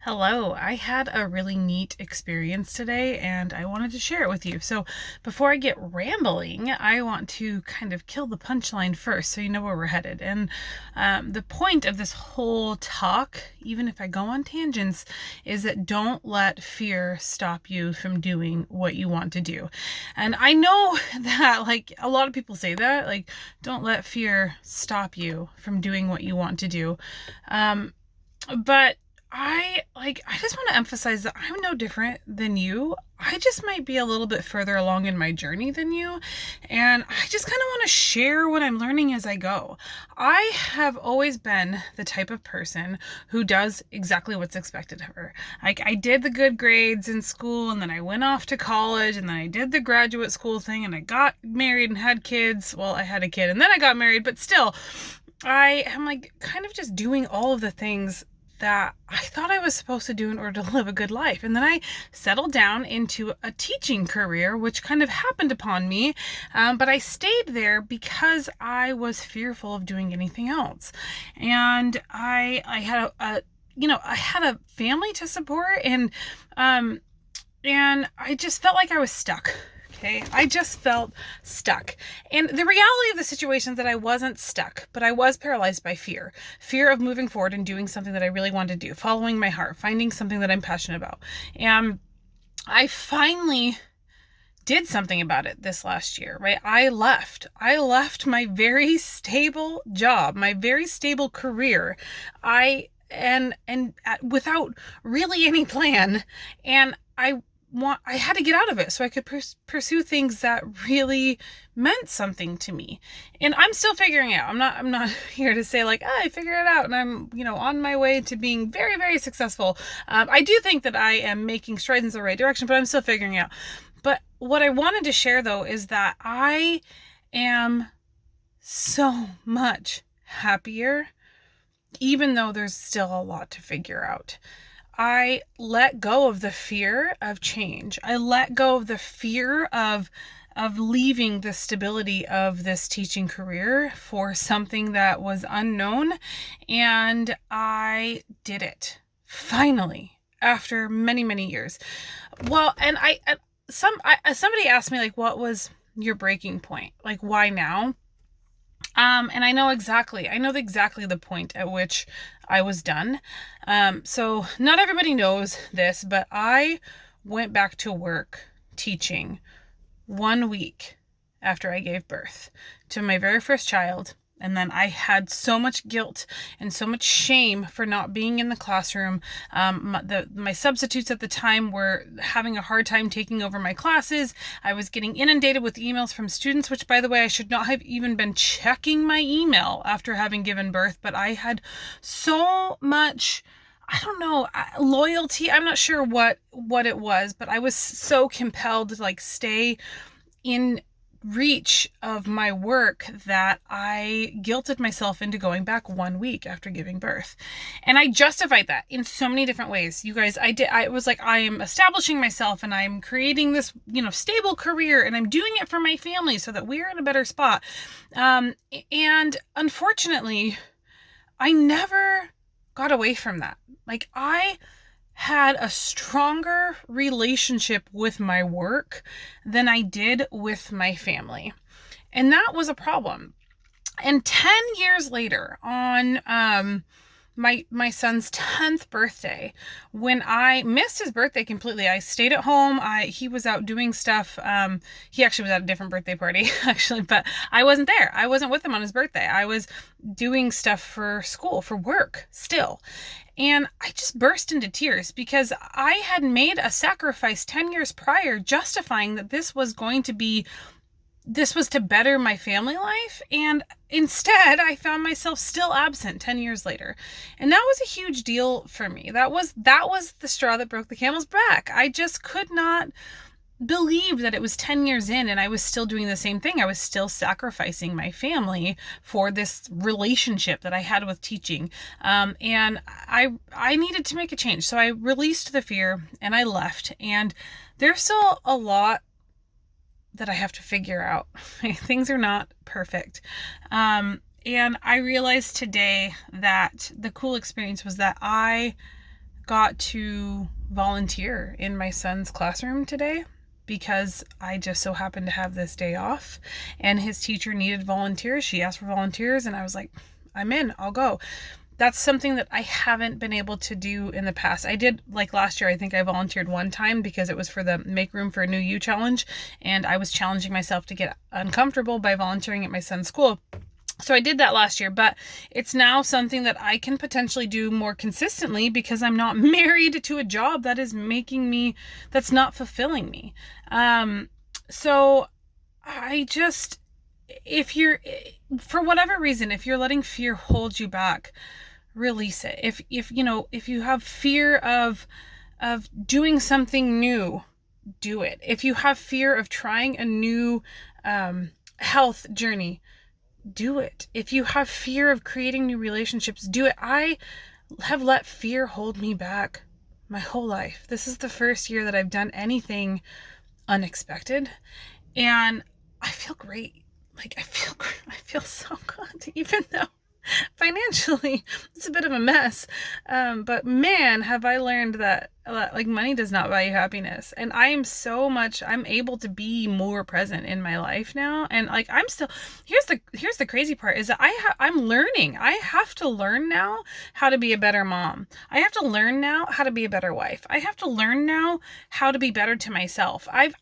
Hello, I had a really neat experience today and I wanted to share it with you. So, before I get rambling, I want to kind of kill the punchline first so you know where we're headed. And the point of this whole talk, even if I go on tangents, is that don't let fear stop you from doing what you want to do. And I know that, like, a lot of people say that, like, don't let fear stop you from doing what you want to do. But I just want to emphasize that I'm no different than you. I just might be a little bit further along in my journey than you, and I just kind of want to share what I'm learning as I go. I have always been the type of person who does exactly what's expected of her. Like, I did the good grades in school, and then I went off to college, and then I did the graduate school thing, and I got married and had kids. Well, I had a kid and then I got married, but still, I am like kind of just doing all of the things that I thought I was supposed to do in order to live a good life. And then I settled down into a teaching career, which kind of happened upon me. But I stayed there because I was fearful of doing anything else. And I had I had a family to support, and I just felt like I was stuck. Okay, I just felt stuck. And the reality of the situation is that I wasn't stuck, but I was paralyzed by fear. Fear of moving forward and doing something that I really wanted to do, following my heart, finding something that I'm passionate about. And I finally did something about it this last year, right? I left my very stable job, my very stable career. Without really any plan, and I had to get out of it so I could pursue things that really meant something to me. And I'm still figuring it out. I'm not here to say like, I figured it out and I'm, on my way to being very, very successful. I do think that I am making strides in the right direction, but I'm still figuring it out. But what I wanted to share though is that I am so much happier, even though there's still a lot to figure out. I let go of the fear of change. I let go of the fear of leaving the stability of this teaching career for something that was unknown, and I did it finally after many, many years. Well, and somebody asked me, like, what was your breaking point? Like, why now? And I know exactly the point at which I was done. So not everybody knows this, but I went back to work teaching 1 week after I gave birth to my very first child. And then I had so much guilt and so much shame for not being in the classroom. My substitutes at the time were having a hard time taking over my classes. I was getting inundated with emails from students, which, by the way, I should not have even been checking my email after having given birth. But I had so much, I don't know, loyalty. I'm not sure what it was, but I was so compelled to like stay in reach of my work that I guilted myself into going back 1 week after giving birth. And I justified that in so many different ways. You guys, I was like, I am establishing myself and I'm creating this, stable career, and I'm doing it for my family so that we're in a better spot. And unfortunately, I never got away from that. Like, I had a stronger relationship with my work than I did with my family. And that was a problem. And 10 years later, on my son's 10th birthday, when I missed his birthday completely, I stayed at home. He was out doing stuff. He actually was at a different birthday party, actually, but I wasn't there. I wasn't with him on his birthday. I was doing stuff for school, for work still. And I just burst into tears because I had made a sacrifice 10 years prior, justifying that this was to better my family life. And instead, I found myself still absent 10 years later. And that was a huge deal for me. That was the straw that broke the camel's back. I just could not believe that it was 10 years in and I was still doing the same thing. I was still sacrificing my family for this relationship that I had with teaching. And I needed to make a change. So I released the fear and I left. And there's still a lot that I have to figure out. Things are not perfect. And I realized today that the cool experience was that I got to volunteer in my son's classroom today because I just so happened to have this day off, and his teacher needed volunteers. She asked for volunteers, and I was like, I'm in, I'll go. That's something that I haven't been able to do in the past. I did, like last year, I think I volunteered one time because it was for the Make Room for a New You challenge, and I was challenging myself to get uncomfortable by volunteering at my son's school. So I did that last year, but it's now something that I can potentially do more consistently because I'm not married to a job that is that's not fulfilling me. So I just, if you're, for whatever reason, if you're letting fear hold you back, release it. If you have fear of doing something new, do it. If you have fear of trying a new health journey, do it. If you have fear of creating new relationships, do it. I have let fear hold me back my whole life. This is the first year that I've done anything unexpected, and I feel great. Like I feel so good, even though financially it's a bit of a mess. But man, have I learned that like money does not buy you happiness. And I'm able to be more present in my life now. And like, I'm still, here's the crazy part is that I'm learning. I have to learn now how to be a better mom. I have to learn now how to be a better wife. I have to learn now how to be better to myself. I've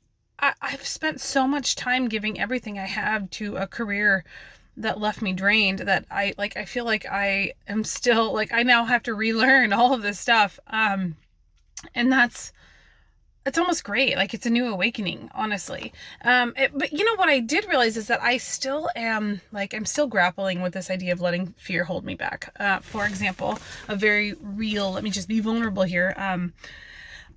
spent so much time giving everything I have to a career that left me drained that I feel like I am still like, I now have to relearn all of this stuff. And it's almost great. Like it's a new awakening, honestly. But you know what I did realize is that I still am I'm still grappling with this idea of letting fear hold me back. For example, a very real, let me just be vulnerable here.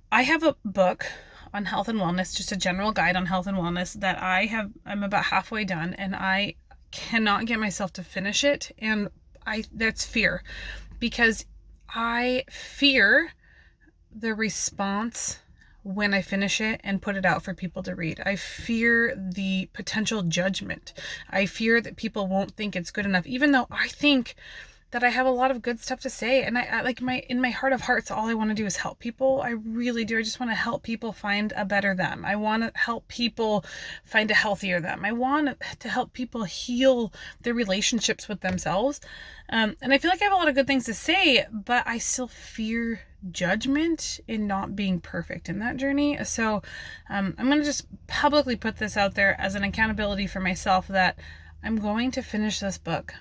I have a book on health and wellness, just a general guide on health and wellness that I'm about halfway done, and I cannot get myself to finish it. And that's fear, because I fear the response when I finish it and put it out for people to read. I fear the potential judgment. I fear that people won't think it's good enough, even though I think that I have a lot of good stuff to say. And in my heart of hearts, all I want to do is help people. I really do. I just want to help people find a better them. I want to help people find a healthier them. I want to help people heal their relationships with themselves. And I feel like I have a lot of good things to say, but I still fear judgment in not being perfect in that journey. So I'm going to just publicly put this out there as an accountability for myself that I'm going to finish this book,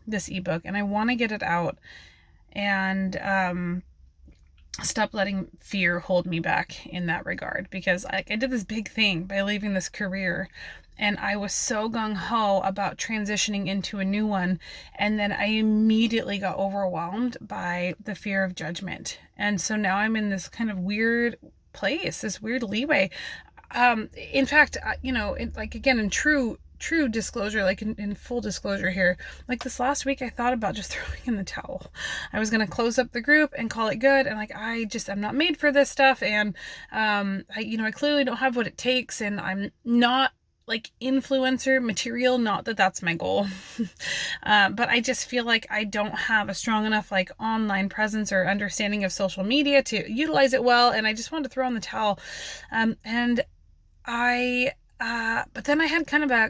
this ebook, and I want to get it out and stop letting fear hold me back in that regard, because I did this big thing by leaving this career, and I was so gung-ho about transitioning into a new one, and then I immediately got overwhelmed by the fear of judgment. And so now I'm in this kind of weird place, this weird leeway. In fact, again, in true disclosure, like in full disclosure here, like this last week I thought about just throwing in the towel. I was going to close up the group and call it good, and I'm not made for this stuff, and I clearly don't have what it takes, and I'm not like influencer material, not that that's my goal. But I just feel like I don't have a strong enough like online presence or understanding of social media to utilize it well, and I just wanted to throw in the towel. But then I had kind of I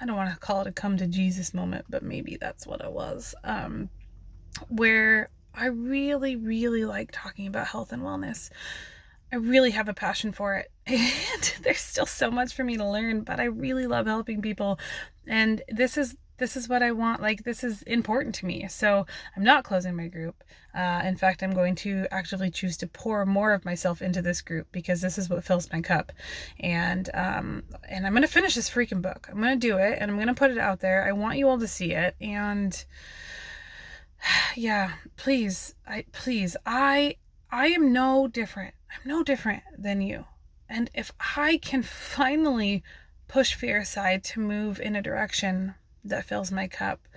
don't want to call it a come to Jesus moment, but maybe that's what it was, where I really, really like talking about health and wellness. I really have a passion for it, and there's still so much for me to learn, but I really love helping people, and this is what I want. Like, this is important to me. So I'm not closing my group. In fact, I'm going to actively choose to pour more of myself into this group, because this is what fills my cup. And I'm going to finish this freaking book. I'm going to do it, and I'm going to put it out there. I want you all to see it. And yeah, please, I am no different. I'm no different than you. And if I can finally push fear aside to move in a direction that fills my cup,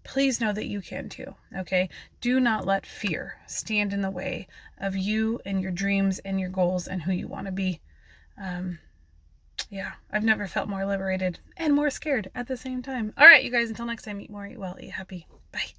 please know that you can too. Okay? Do not let fear stand in the way of you and your dreams and your goals and who you want to be. Yeah, I've never felt more liberated and more scared at the same time. All right, you guys, until next time, eat more, eat well, eat happy. Bye.